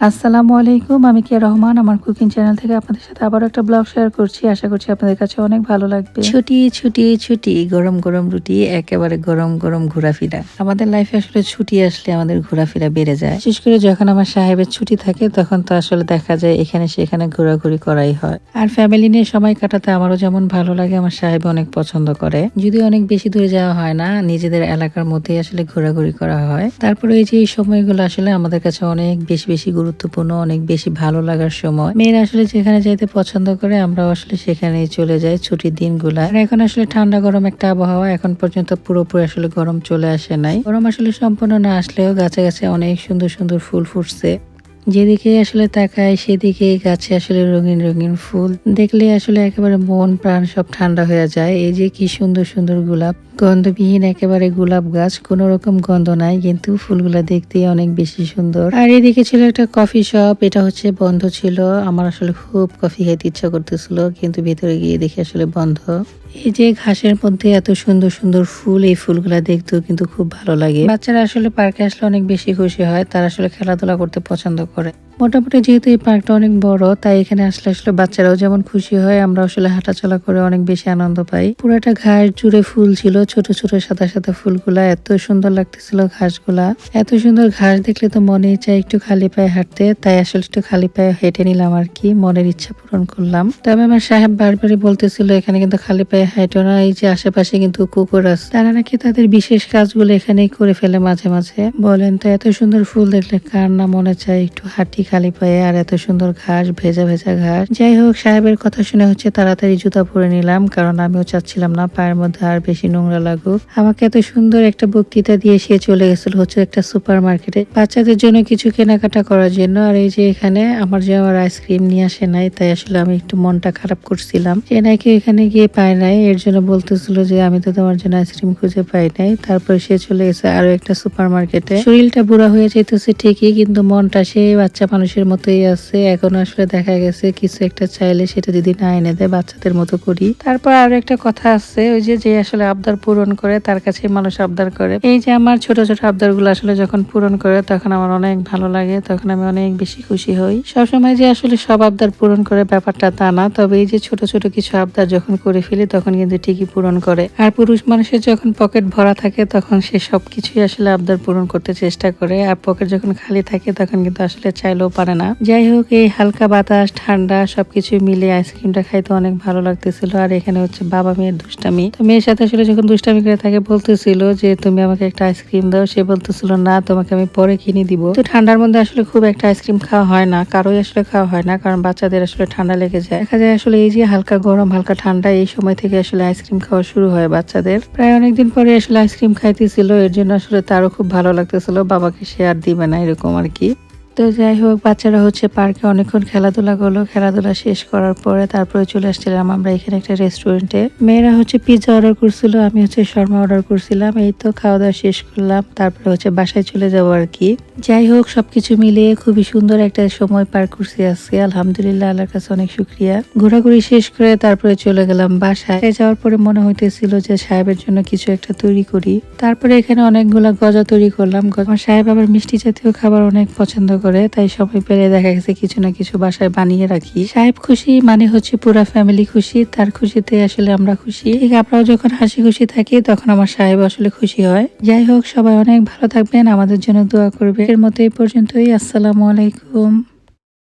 আসসালামু আলাইকুম। আমি কিয়া রহমান। আমার কুকিং চ্যানেল থেকে আপনাদের সাথে আবারও একটা ব্লগ শেয়ার করছি। আশা করছি আপনাদের কাছে অনেক ভালো লাগবে। ছুটি, ছুটি, ছুটি, গরম, গরম রুটি, একেবারে গরম, গরম ঘোরাফেরা। আমাদের লাইফে আসলে ছুটি আসলে আমাদের ঘোরাফেরা বেড়ে যায়। বিশেষ করে যখন আমার সাহেবের ছুটি থাকে তখন তো আসলে দেখা যায় এখানে সেখানে ঘোরাঘুরি করাই হয়। আর ফ্যামিলি নিয়ে সময় কাটাতে আমারও যেমন ভালো লাগে, আমার সাহেব অনেক পছন্দ করে। যদিও অনেক বেশি দূরে যাওয়া হয় না, নিজেদের এলাকার মধ্যেই আসলে ঘোরাঘুরি করা হয়। তারপরে এই যে এই সময়গুলো আসলে আমাদের কাছে অনেক বেশি বেশি গুরুত্বপূর্ণ, অনেক বেশি ভালো লাগার সময়। মেয়েরা আসলে যেখানে যাইতে পছন্দ করে আমরাও আসলে সেখানেই চলে যাই ছুটির দিনগুলা। আর এখন আসলে ঠান্ডা গরম একটা আবহাওয়া, এখন পর্যন্ত পুরোপুরি আসলে গরম চলে আসে নাই। গরম আসলে সম্পূর্ণ না আসলেও গাছে গাছে অনেক সুন্দর সুন্দর ফুল ফুটছে। যেদিকে আসলে তাকায় সেদিকে গাছে আসলে রঙিন রঙিন ফুল দেখলে আসলে একেবারে মন প্রাণ সব ঠান্ডা হয়ে যায়। এই যে কি সুন্দর সুন্দর গোলাপ, গন্ধবিহীন একেবারে গোলাপ গাছ, কোন রকম গন্ধ নাই, কিন্তু ফুলগুলা দেখতে অনেক বেশি সুন্দর। আর এদিকে ছিল একটা কফি শপ, এটা হচ্ছে বন্ধ ছিল। আমার আসলে খুব কফি খেতে ইচ্ছা করতেছিল, কিন্তু ভিতরে গিয়ে দেখি আসলে বন্ধ। এই যে ঘাসের মধ্যে এত সুন্দর সুন্দর ফুল, এই ফুলগুলা দেখতেও কিন্তু খুব ভালো লাগে। বাচ্চারা আসলে পার্কে আসলে অনেক বেশি খুশি হয়, তারা আসলে খেলাধুলা করতে পছন্দ করে। মোটামুটি যেহেতু এই পার্কটা অনেক বড়, তাই এখানে আসলে আসলে বাচ্চারাও যেমন খুশি হয়, আমরা আসলে হাঁটাচলা করে অনেক বেশি আনন্দ পাই। পুরাটা ঘাস জুড়ে ফুল ছিল, ছোট ছোট সাদা সাদা ফুলগুলা, এত সুন্দর লাগতেছিল ঘাসগুলা। এত সুন্দর ঘাস দেখলে তো মনেই চায় একটু খালি পায়ে হাঁটতে, তাই আসলে একটু খালি পায়ে হেঁটে নিলাম আর কি, মনের ইচ্ছা পূরণ করলাম। তবে আমার সাহেব বারবারই বলতেছিল এখানে কিন্তু খালি পায়ে হাঁটো না, এই যে আশেপাশে কিন্তু কুকুর আছে, তারা নাকি তাদের বিশেষ কাজগুলো এখানেই করে ফেলে মাঝে মাঝে। বলেন তো, এত সুন্দর ফুল দেখলে কার না মনে চায় একটু হাঁটি খালি পায়ে, আর এত সুন্দর ঘাস, ভেজা ভেজা ঘাস। যাই হোক, সাহেবের কথা শুনে হচ্ছে তাড়াতাড়ি জুতা পরে নিলাম, কারণ আমিও চাচ্ছিলাম না পায়ের মধ্যে আর বেশি নোংরা লাগুক। আমাকে এত সুন্দর একটা বক্তৃতা দিয়ে সে চলে গেছিল হচ্ছে একটা সুপার মার্কেটে বাচ্চাদের জন্য কিছু কেনাকাটা করার জন্য। আর এই যে এখানে আমার যে আমার আইসক্রিম নিয়ে আসে নাই, তাই আসলে আমি একটু মনটা খারাপ করছিলাম। সে নাকি এখানে গিয়ে পায় নাই, এর জন্য বলতেছিল যে আমি তো তোমার জন্য আইসক্রিম খুঁজে পাই নাই। তারপর সে চলে গেছে আরো একটা সুপার মার্কেটে। শরীরটা বুড়া হয়ে যেতেছে ঠিকই, কিন্তু মনটা সে বাচ্চা মানুষের মতোই আছে। এখন আসলে দেখা গেছে কিছু একটা চাইলে সেটা যদি না এনে দেয়, বাচ্চাদের মতো করি। তারপর আরো একটা কথা আছে, ওই যে আসলে আবদার পূরণ করে তার কাছে মানুষ আবদার করে। এই যে আমার ছোট ছোট আবদার গুলো আসলে যখন পূরণ করে তখন আমার অনেক ভালো লাগে, তখন আমি অনেক বেশি খুশি হই। সবসময় যে আসলে সব আবদার পূরণ করে ব্যাপারটা তা না, তবে এই যে ছোট ছোট কিছু আবদার যখন করে ফেলি তখন কিন্তু ঠিকই পূরণ করে। আর পুরুষ মানুষের যখন পকেট ভরা থাকে তখন সে সবকিছুই আসলে আবদার পূরণ করতে চেষ্টা করে, আর পকেট যখন খালি থাকে তখন কিন্তু আসলে চাইলেও পারে না। যাই হোক, এই হালকা বাতাস, ঠান্ডা সবকিছু মিলে আইসক্রিমটা খাইতে অনেক ভালো লাগতেছিল। আর এখানে হচ্ছে বাবা মেয়ের দুষ্টামি। তো মেয়ের সাথে আসলে যখন দুষ্টামি করে থাকে বলতেছিল যে তুমি আমাকে একটা আইসক্রিম দাও, সে বলতেছিল না, তোমাকে আমি পরে কিনে দিব। তো ঠান্ডার মধ্যে আসলে খুব একটা আইসক্রিম খাওয়া হয় না, কারোই আসলে খাওয়া হয় না, কারণ বাচ্চাদের আসলে ঠান্ডা লেগে যায়। দেখা যায় আসলে এই যে হালকা গরম হালকা ঠান্ডা, এই সময় থেকে আসলে আইসক্রিম খাওয়া শুরু হয় বাচ্চাদের। প্রায় অনেকদিন পরে আসলে আইসক্রিম খাইতেছিল, এর জন্য আসলে তারও খুব ভালো লাগতেছিল, বাবাকে সে আর দিবে না এরকম আর কি। তো যাই হোক, বাচ্চারা হচ্ছে পার্কে অনেকক্ষণ খেলাধুলা করলো, খেলাধুলা শেষ করার পরে তারপরে চলে আসছিলাম আমরা এখানে একটা রেস্টুরেন্টে। মেয়েরা হচ্ছে পিৎজা অর্ডার করছিল, আমি হচ্ছে শর্মা অর্ডার করছিলাম। এই তো খাওয়া দাওয়া শেষ করলাম, তারপরে হচ্ছে বাসায় চলে যাবো আর কি। যাই হোক, সবকিছু মিলিয়ে খুবই সুন্দর একটা সময় পার করছি আজকে, আলহামদুলিল্লাহ, আল্লাহর কাছে অনেক শুক্রিয়া। ঘোরাঘুরি শেষ করে তারপরে চলে গেলাম বাসায়। যাওয়ার পরে মনে হইতেছিল যে সাহেবের জন্য কিছু একটা তৈরি করি। তারপরে এখানে অনেকগুলা গজা তৈরি করলাম। আমার সাহেব আবার মিষ্টি জাতীয় খাবার অনেক পছন্দ করে, তাই সময় পেলে দেখা গেছে কিছু না কিছু বাসায় বানিয়ে রাখি। সাহেব খুশি মানে হচ্ছে পুরা ফ্যামিলি খুশি, তার খুশিতে আসলে আমরা খুশি। ঠিক আমরাও যখন হাসি খুশি থাকি তখন আমার সাহেব আসলে খুশি হয়। যাই হোক, সবাই অনেক ভালো থাকবেন, আমাদের জন্য দোয়া করবে। এর মতো এই পর্যন্তই। আসসালামু আলাইকুম।